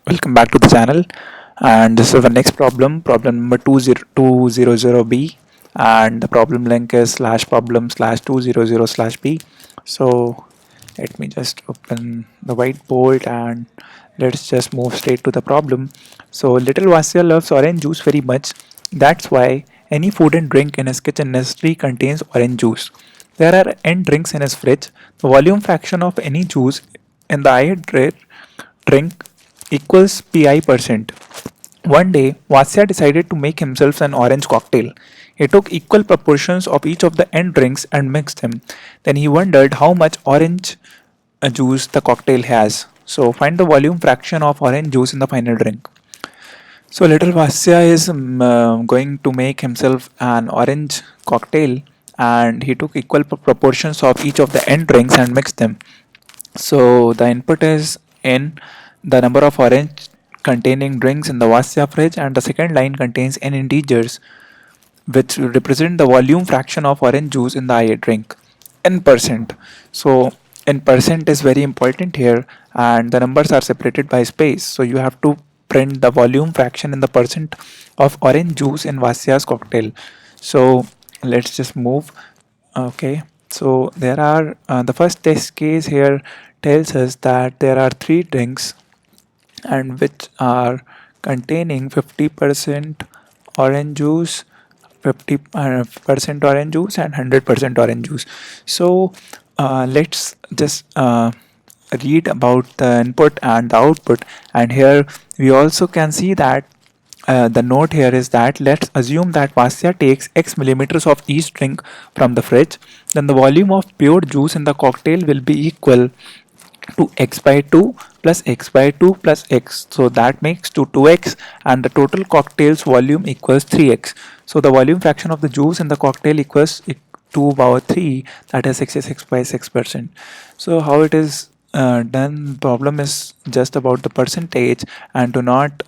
Welcome back to the channel, and this is the next problem number 20200b, and the problem link is slash problem slash 200 slash b. So let me just open the whiteboard and let's just move straight to the problem. So little Vasya loves orange juice very much. That's why any food and drink in his kitchen necessarily contains orange juice. There are n drinks in his fridge. The volume fraction of any juice in the drink equals pi%. One day, Vasya decided to make himself an orange cocktail. He took equal proportions of each of the end drinks and mixed them. Then he wondered how much orange juice the cocktail has. So find the volume fraction of orange juice in the final drink. So little Vasya is going to make himself an orange cocktail, and he took equal proportions of each of the end drinks and mixed them. So the input is n, the number of orange containing drinks in the Vasya fridge, and the second line contains n integers which represent the volume fraction of orange juice in the I drink, n percent. So n percent is very important here, and the numbers are separated by space. So you have to print the volume fraction in the percent of orange juice in Vasya's cocktail. So let's just move. Okay, so there are the first test case here tells us that there are three drinks and which are containing 50% orange juice, 50% orange juice, and 100% orange juice. So let's just read about the input and the output, and here we also can see that the note here is that let's assume that Vasya takes x millimeters of each drink from the fridge, then the volume of pure juice in the cocktail will be equal to x by 2 plus x by 2 plus x. So that makes to 2x, and the total cocktail's volume equals 3x. So the volume fraction of the juice in the cocktail equals 2 power 3, that is 66 by 6%. So how it is done, problem is just about the percentage, and do not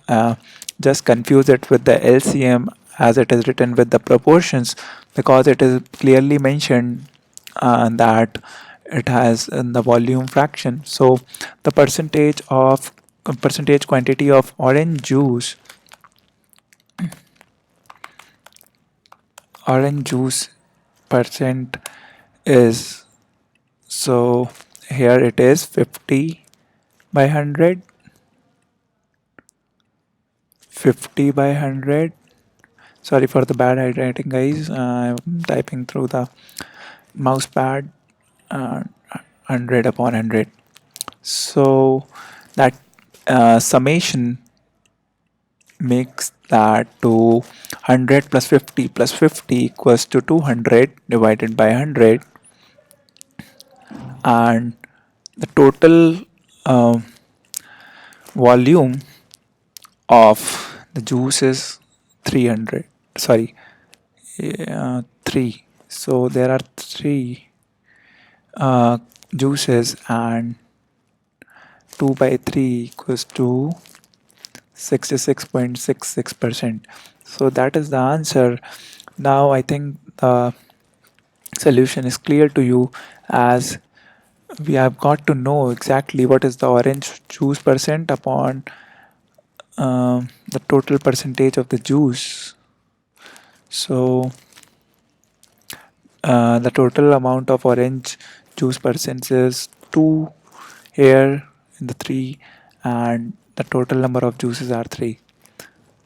just confuse it with the LCM as it is written with the proportions, because it is clearly mentioned that it has in the volume fraction. So the percentage quantity of orange juice percent is, so here it is 50 by 100, 50 by 100. Sorry for the bad handwriting, guys. I'm typing through the mouse pad. 100 upon 100. So that summation makes that to 100 plus 50 equals to 200 divided by 100, and the total uh, volume of the juice is 300, sorry, 3. So there are 3 juices, and 2 by 3 equals to 66.66%. So that is the answer. Now I think the solution is clear to you, as we have got to know exactly what is the orange juice percent upon the total percentage of the juice. So the total amount of orange juice percent is 2 here in the 3, and the total number of juices are 3.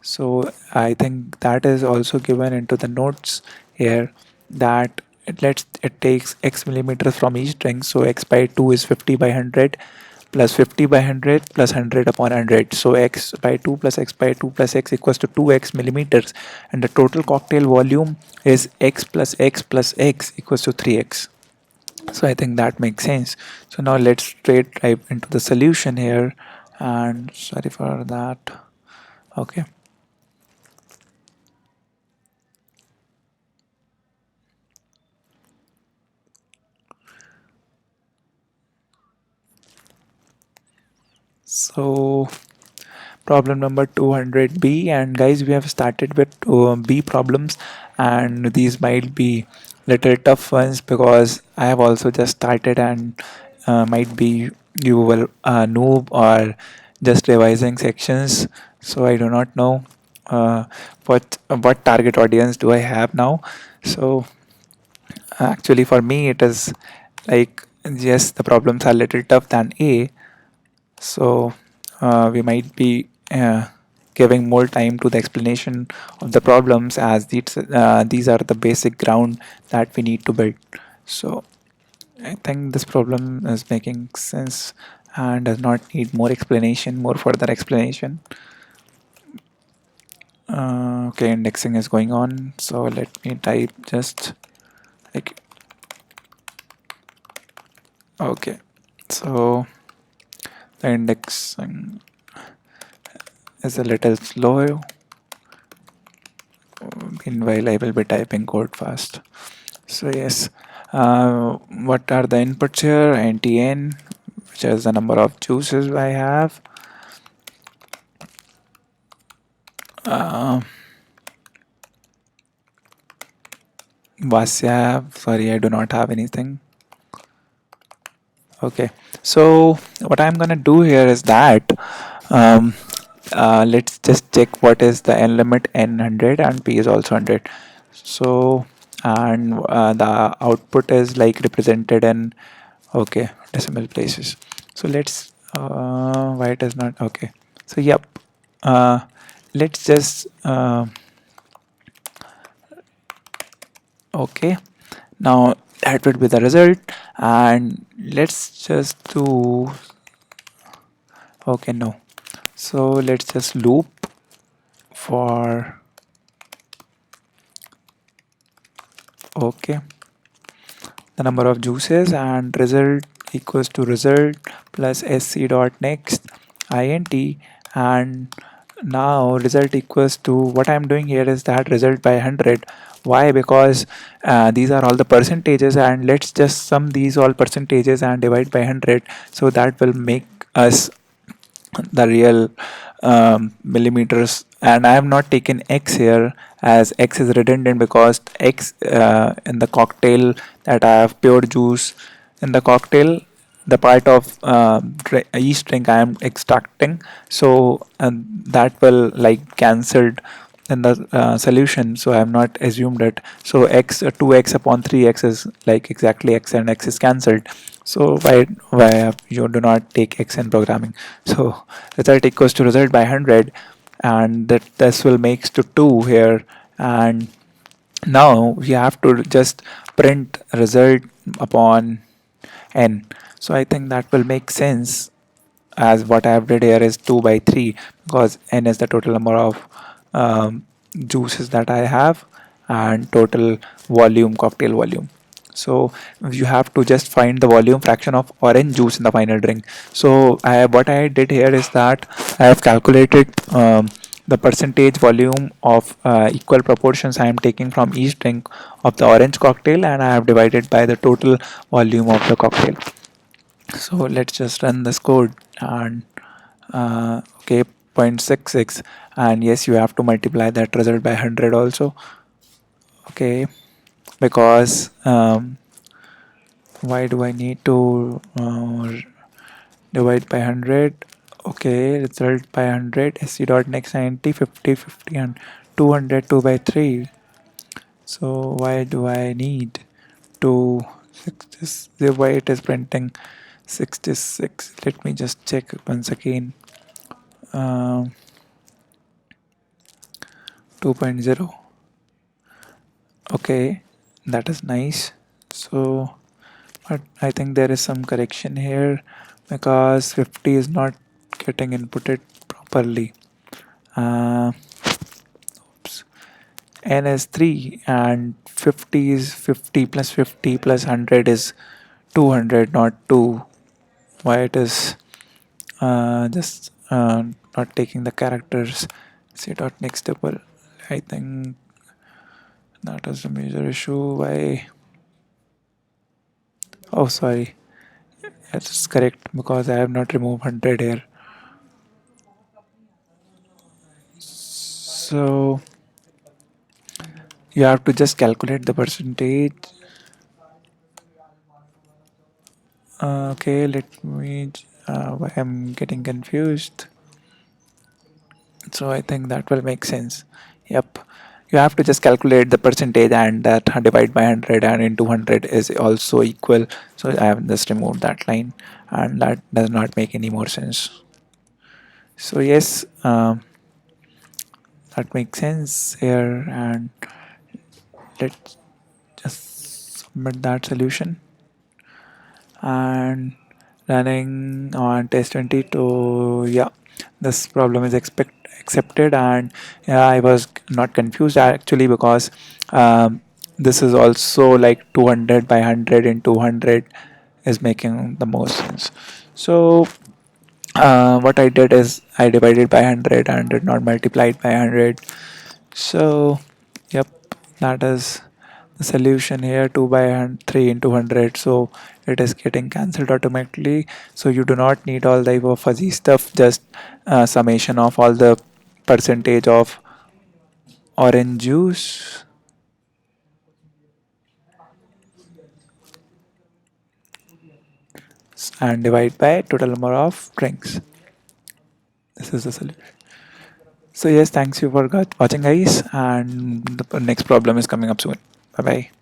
So I think that is also given into the notes here, that it takes x millimeters from each drink. So x by 2 is 50 by 100 plus 50 by 100 plus 100 upon 100. So x by 2 plus x by 2 plus x equals to 2x millimeters, and the total cocktail volume is x plus x plus x equals to 3x. So I think that makes sense. So now let's straight dive into the solution here, and sorry for that. Okay. So problem number 200b, and guys, we have started with b problems, and these might be little tough ones because I have also just started, and might be you will noob or just revising sections, so I do not know what target audience do I have now. So actually for me it is like, yes, the problems are little tough than A, so we might be giving more time to the explanation of the problems, as these are the basic ground that we need to build. So I think this problem is making sense and does not need more further explanation. Okay, indexing is going on, so let me type just like, okay. So the indexing is a little slow. Meanwhile, I will be typing code fast. So yes, what are the inputs here? NTN, which is the number of juices I have. Uh, Vasya, sorry, I do not have anything. Okay, so what I'm gonna do here is that um, let's just check what is the n limit, n 100 and p is also 100. So and the output is like represented in, okay, decimal places. So let's why it is not okay. So yep, uh, let's just okay. Now that would be the result, and let's just do, okay, no. So let's just loop for, okay, the number of juices, and result equals to result plus sc dot next int, and now result equals to, what I'm doing here is that result by 100. Why? Because these are all the percentages, and let's just sum these all percentages and divide by 100, so that will make us the real millimeters. And I have not taken x here, as x is redundant, because x in the cocktail that I have pure juice in the cocktail, the part of each drink I am extracting, so that will like cancelled in the solution, so I have not assumed it. So x 2x upon 3x is like exactly x, and x is cancelled. So why you do not take x in programming? So result equals to result by 100, and that this will makes to 2 here, and now we have to just print result upon n. So I think that will make sense, as what I have did here is 2 by 3, because n is the total number of juices that I have, and total volume, cocktail volume. So you have to just find the volume fraction of orange juice in the final drink. So what I did here is that I have calculated the percentage volume of equal proportions I am taking from each drink of the orange cocktail, and I have divided by the total volume of the cocktail. So let's just run this code, and okay, 0.66, and yes, you have to multiply that result by 100 also. Okay, because why do I need to divide by 100? Okay, result by 100, sc dot next 90, 50, 50, and 200, 2 by 3. So why do I need to 60, why it is printing 66? Let me just check once again. um, 2.0. Okay, that is nice. So but I think there is some correction here, because 50 is not getting inputted properly. uh, oops. N is 3, and 50 is 50 plus 50 plus 100 is 200, not 2. Why it is just not taking the characters? C dot next double. I think that is the major issue. Why? Oh, sorry. That's correct, because I have not removed 100 here. So you have to just calculate the percentage. Okay, let me. Why I'm getting confused. So I think that will make sense. Yep. You have to just calculate the percentage and that divide by 100 and into 100 is also equal. So I have just removed that line and that does not make any more sense. So yes, that makes sense here, and let's just submit that solution and running on test 20 to, yeah, this problem is accepted. And yeah, I was not confused actually because this is also like 200 by 100 into 100 is making the most sense. So what I did is I divided by 100 and did not multiply it by 100. So yep, that is the solution here. 2 by 3 into 100, so it is getting cancelled automatically. So you do not need all the fuzzy stuff, just summation of all the percentage of orange juice and divide by total number of drinks. This is the solution. So yes, thanks you for watching guys, and the next problem is coming up soon. Bye bye.